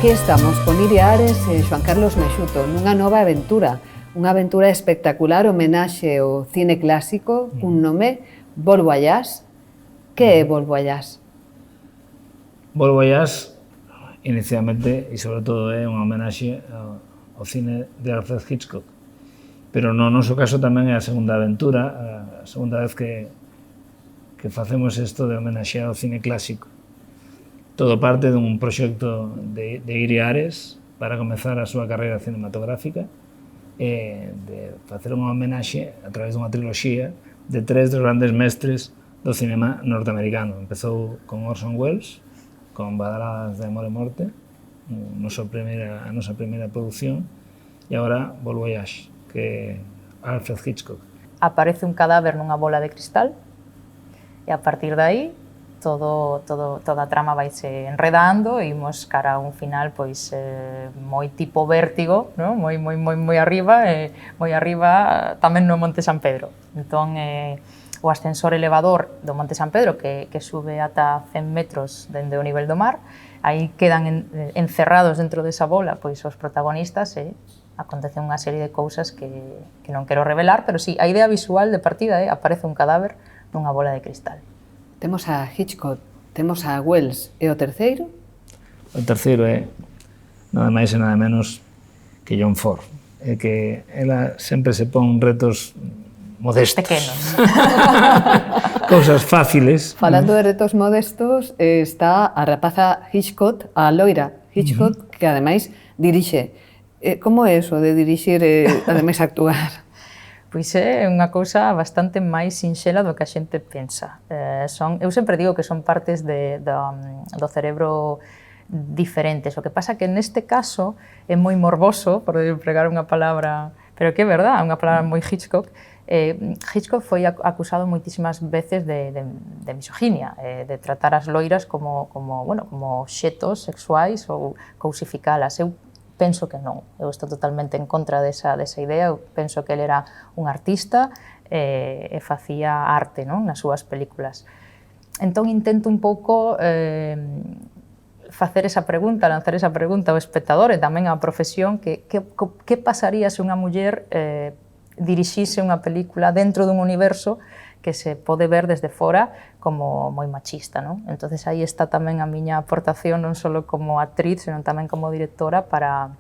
Aquí estamos con Iria Ares e Xoan Carlos Mexuto nunha nova aventura, unha aventura espectacular, homenaxe ao cine clásico, cun nome, Vol Voyage. Que é Vol Voyage? Vol Voyage, inicialmente, e sobre todo, é unha homenaxe ao cine de Alfred Hitchcock. Pero no noso caso tamén é a segunda aventura, a segunda vez que facemos isto de homenaxear ao cine clásico. Todo parte dun proxecto de Iria Ares para comezar a súa carreira cinematográfica e de facer unha homenaxe a través dunha triloxía de tres dos grandes mestres do cinema norteamericano. Empezou con Orson Welles, con Badaladas de Amor e Morte, a nosa primeira produción, e agora Vol Voyage, que é Alfred Hitchcock. Aparece un cadáver nunha bola de cristal e a partir de aí toda a trama vai se enredando e imos cara a un final pois moi tipo Vértigo, no? moi arriba tamén no Monte San Pedro. Entón o ascensor elevador do Monte San Pedro que sube ata 100 metros dende o nivel do mar, aí quedan encerrados dentro desa bola pois os protagonistas e acontece unha serie de cousas que non quero revelar, pero sí, a idea visual de partida é aparece un cadáver nunha bola de cristal. Temos a Hitchcock, temos a Welles, e o terceiro? O terceiro é nada máis e nada menos que John Ford, é que ela sempre se pon retos modestos. Pequenos. Cousas fáciles. Falando de retos modestos, está a rapaza Hitchcock, a loira Hitchcock, que ademais dirixe. Como é eso de dirixir e ademais actuar? Pois é unha cousa bastante máis sinxela do que a xente pensa. Eu sempre digo que son partes do cerebro diferentes. O que pasa que neste caso é moi morboso, por empregar unha palabra, pero que é verdad, unha palabra moi Hitchcock. Hitchcock foi acusado moitísimas veces de misoginia, de tratar as loiras como obxetos sexuais ou cousificalas. Eu penso que non, eu estou totalmente en contra desa idea, eu penso que ele era un artista e facía arte, non, nas súas películas. Entón intento un pouco facer esa pregunta, lanzar esa pregunta ao espectador e tamén á profesión, que pasaría se unha muller dirixise unha película dentro dun universo que se pode ver desde fora como moi machista, non? Entonces aí está tamén a miña aportación non só como actriz, senón tamén como directora para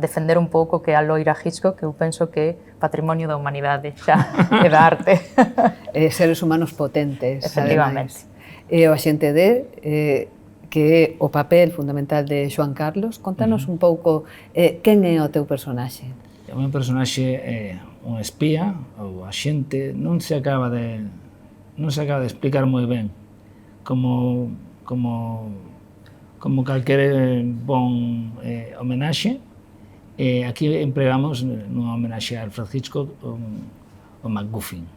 defender un pouco que a loira Hitchcock, que eu penso que é patrimonio da humanidade xa e da arte. Seres humanos potentes, efectivamente. E o Axente D, que é o papel fundamental de Xoan Carlos, contanos un pouco quen é o teu personaxe. O meu personaxe é un espía, ou axente, non se acaba de explicar moi ben como calquer bon homenaxe. Aquí empregamos nunha homenaxe a Alfred Hitchcock o MacGuffin.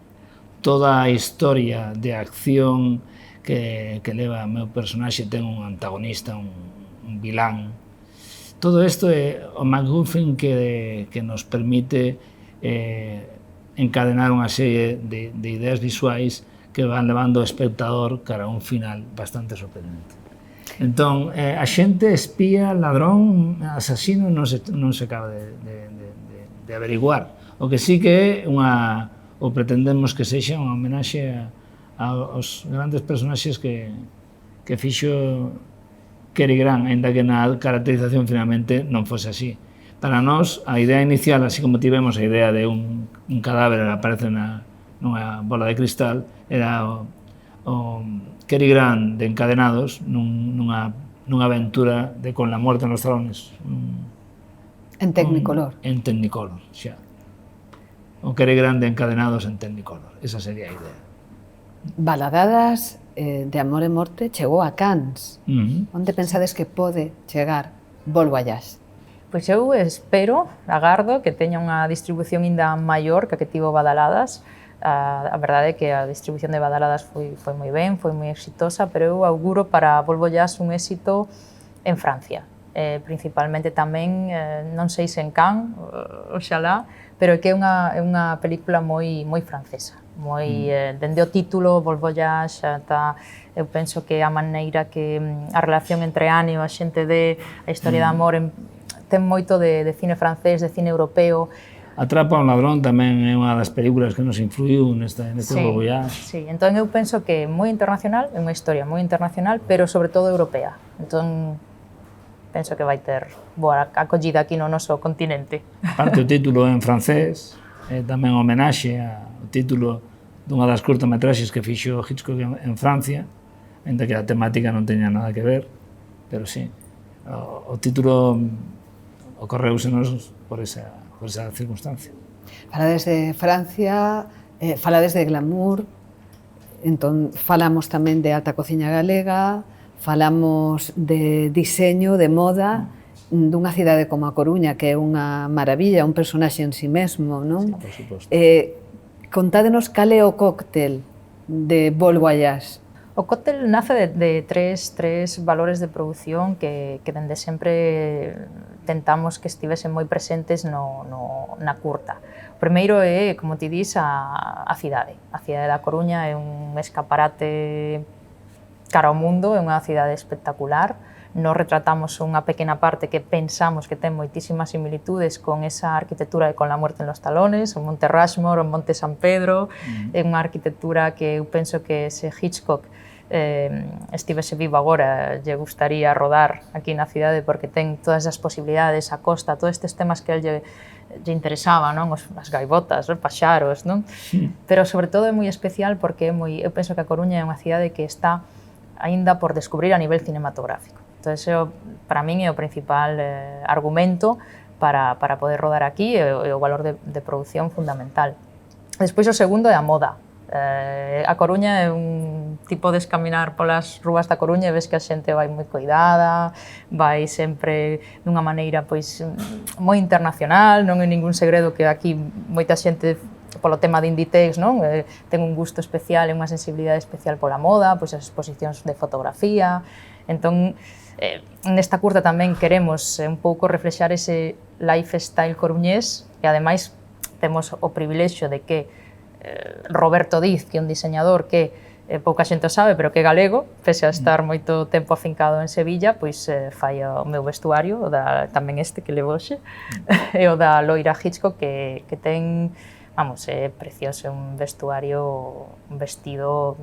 Toda a historia de acción que leva o meu personaxe ten un antagonista, un vilán. Todo isto é o MacGuffin que nos permite encadenar unha serie de ideas visuais que van levando o espectador cara a un final bastante sorprendente. Entón, a xente, espía, ladrón, asasino, non se acaba de averiguar. O que sí que é ou pretendemos que sexa unha homenaxe aos grandes personaxes que fixo Cary Grant, ainda que na caracterización finalmente non fose así. Para nós, a idea inicial, así como tivemos a idea de un cadáver que aparece nunha bola de cristal, era o Cary Grant de Encadenados nunha aventura de Con la muerte en los talones. En Technicolor. En Technicolor, xa. O Cary Grant de Encadenados en Technicolor. Esa sería a idea. Baladadas de Amor e Morte chegou a Cannes. Onde pensades que pode chegar Vol Voyage? Pois eu espero, agardo, que teña unha distribución ainda maior que tivo Badaladas. A verdade é que a distribución de Badaladas foi moi ben, foi moi exitosa, pero eu auguro para Vol Voyage un éxito en Francia. Principalmente tamén, non sei se en Cannes, oxalá, pero que é unha película moi francesa, dende o título, Vol Voyage, ata eu penso que a maneira que a relación entre Anne e a xente de a historia de amor ten moito de cine francés, de cine europeo. Atrapa un ladrón tamén é unha das películas que nos influiu neste Vol Voyage. Sí, entón eu penso que é moi internacional, é unha historia moi internacional, pero sobre todo europea. Entón, penso que vai ter boa acollida aquí no noso continente. Aparte o título en francés, é tamén homenaxe ao título dunha das curtametraxes que fixo Hitchcock en Francia, ainda que a temática non teña nada que ver, pero sí, o título ocorreusenos por esa circunstancia. Falades de Francia, falades de glamour, entón falamos tamén de alta cociña galega, falamos de diseño, de moda, dunha cidade como a Coruña, que é unha maravilla, un personaxe en si mesmo, non? Sí, por suposto. Contádenos cal é o cóctel de Vol Voyage. O cóctel nace de tres valores de produción que dende sempre tentamos que estivesen moi presentes na curta. O primeiro é, como ti dis, a cidade. A cidade da Coruña é un escaparate cara ao mundo, é unha cidade espectacular. Nos retratamos unha pequena parte que pensamos que ten moitísimas similitudes con esa arquitectura de Con la muerte en los talones, o Monte Rushmore, o Monte San Pedro. É unha arquitectura que eu penso que se Hitchcock estivese vivo agora, lle gustaría rodar aquí na cidade porque ten todas as posibilidades, a costa, todos estes temas que el lle interesaba, non? As gaivotas, os paxaros, non? Pero sobre todo é moi especial porque eu penso que a Coruña é unha cidade que está aínda por descubrir a nivel cinematográfico. Entón, para min é o principal argumento para poder rodar aquí e o valor de produción fundamental. Despois, o segundo é a moda. A Coruña é un tipo de caminar polas rúas da Coruña e ves que a xente vai moi cuidada, vai sempre dunha maneira pois moi internacional, non é ningún segredo que aquí moita xente polo tema de Inditex, non? Ten un gusto especial e unha sensibilidade especial pola moda, pois as exposicións de fotografía. Entón, nesta curta tamén queremos un pouco reflexar ese lifestyle coruñés e ademais temos o privilexio de que Roberto Diz, que é un diseñador que pouca xente o sabe, pero que é galego, pese a estar moito tempo afincado en Sevilla, pois fai o meu vestuario, tamén este que levo hoxe, e o da Loira Hitchcock, que ten, vamos, é precioso, é un vestuario, un vestido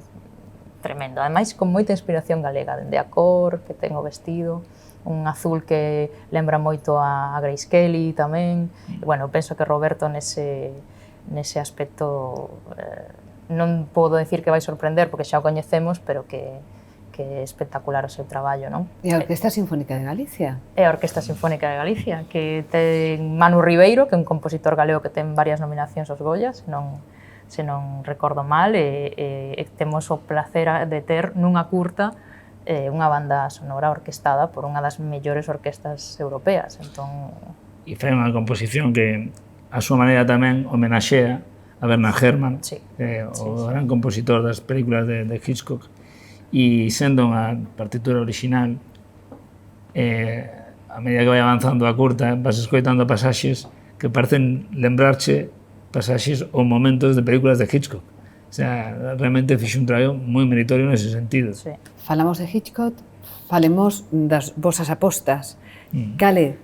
tremendo, ademais con moita inspiración galega, dende a cor que ten o vestido, un azul que lembra moito a Grace Kelly tamén, e, bueno, penso que Roberto nese aspecto non podo decir que vai sorprender porque xa o coñecemos, pero que é espectacular o seu traballo, non? E a Orquesta Sinfónica de Galicia? É a Orquesta Sinfónica de Galicia, que ten Manu Ribeiro, que é un compositor galego que ten varias nominacións aos Goya, se non recordo mal, e temos o placer de ter nunha curta unha banda sonora orquestada por unha das mellores orquestas europeas. Entón... E fai unha composición que, a súa maneira tamén, homenaxea a Bernard Herrmann, o gran compositor das películas de Hitchcock, e sendo unha partitura original, a medida que vai avanzando a curta, vas escoitando pasaxes que parecen lembrarche pasaxes ou momentos de películas de Hitchcock. O sea, realmente fixe un traballo moi meritorio nese sentido. Sí. Falamos de Hitchcock, falemos das vosas apostas. Cal é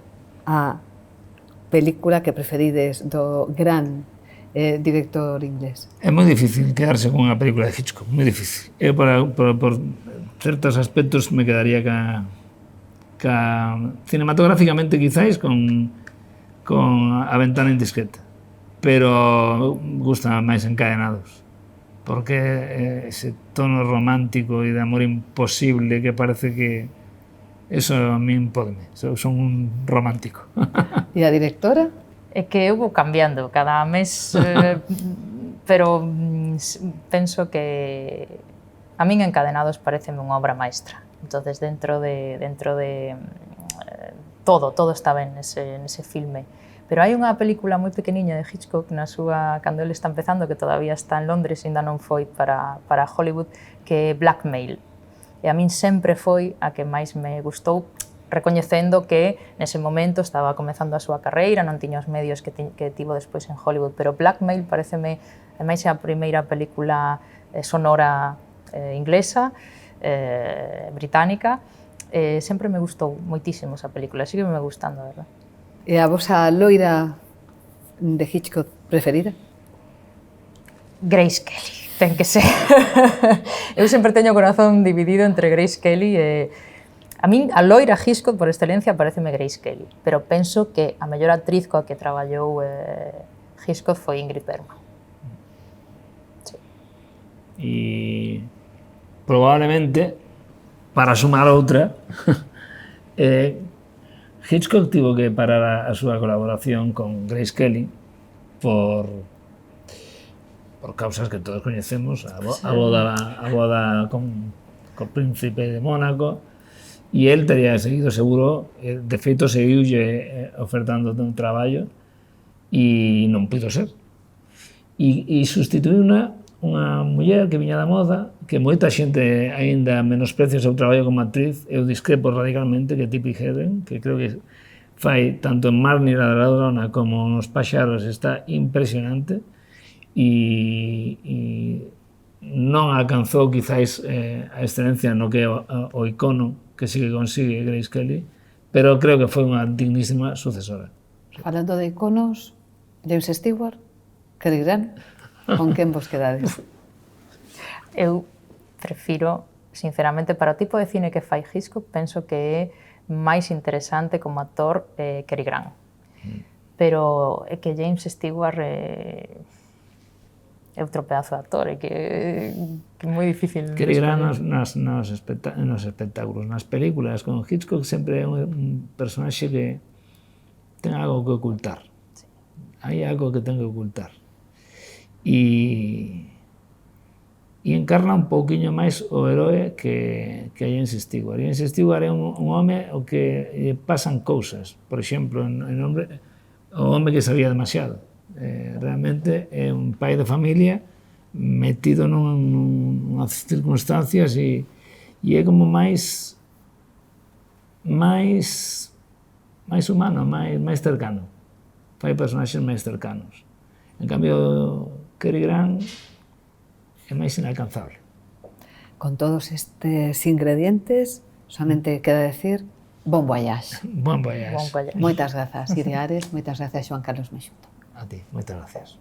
a película que preferides do gran director inglés? É moi difícil quedarse con unha película de Hitchcock, moi difícil. Eu, por certos aspectos, me quedaría cinematográficamente, quizáis, con A ventana indiscreta. Pero gusta máis Encadenados, porque ese tono romántico e de amor imposible que parece que eso a min podeme, son un romántico. E a directora? É que eu vou cambiando cada mes, pero penso que a min Encadenados pareceme unha obra maestra. Entonces dentro de todo está ben nese filme. Pero hai unha película moi pequeniña de Hitchcock cando ele está empezando, que todavía está en Londres, ainda non foi para Hollywood, que é Blackmail. E a min sempre foi a que máis me gustou, recoñecendo que nese momento estaba comezando a súa carreira, non tiña os medios que tivo despois en Hollywood, pero Blackmail pareceme, ademais, a primeira película sonora inglesa, británica, sempre me gustou moitísimo esa película, sigue me gustando, a verdad. E a vosa loira de Hitchcock preferida? Grace Kelly, ten que ser. Eu sempre teño o corazón dividido entre Grace Kelly e... A min, a loira Hitchcock, por excelencia, pareceme Grace Kelly, pero penso que a mellor actriz coa que traballou Hitchcock foi Ingrid Bergman. Sí. E probablemente, para sumar outra, Hitchcock tivo que parar a súa colaboración con Grace Kelly por causas que todos coñecemos, a boda con o príncipe de Mónaco, e el teria seguido seguro, de feito seguiulle ofertando un traballo e non puido ser. E sustituiu unha muller que viña da moda, que moita xente aínda menosprecia o seu traballo como actriz. Eu discrepo radicalmente que Tippi Hedren, que creo que fai tanto en Marnie la ladrona como nos Paxaros, está impresionante, e non alcanzou quizáis a excelencia no que é o icono que sí que consigue Grace Kelly, pero creo que foi unha dignísima sucesora. Falando de iconos, James Stewart, Cary Grant, con quen vos quedades? Eu prefiro, sinceramente, para o tipo de cine que fai Hitchcock, penso que é máis interesante como actor Cary Grant. Pero é que James Stewart é outro pedazo de actor, é que é moi difícil. Cary Grant nos espectáculos, nas películas, con Hitchcock sempre é un personaxe que ten algo que ocultar. Sí. Hai algo que ten que ocultar. E encarna un pouquiño máis o heroe que James Stewart. James Stewart é un home ao que pasan cousas. Por exemplo, o home que sabía demasiado. Realmente é un pai de familia metido nunhas circunstancias e é como máis humano, máis cercano. Fai personaxes máis cercanos. En cambio, Cary Grant é máis inalcanzable. Con todos estes ingredientes, solamente queda decir bon voyage. Bon voyage. Bon voyage. Moitas grazas, Iria Ares, moitas grazas, Xoán Carlos Meixuto. A ti, moitas gracias.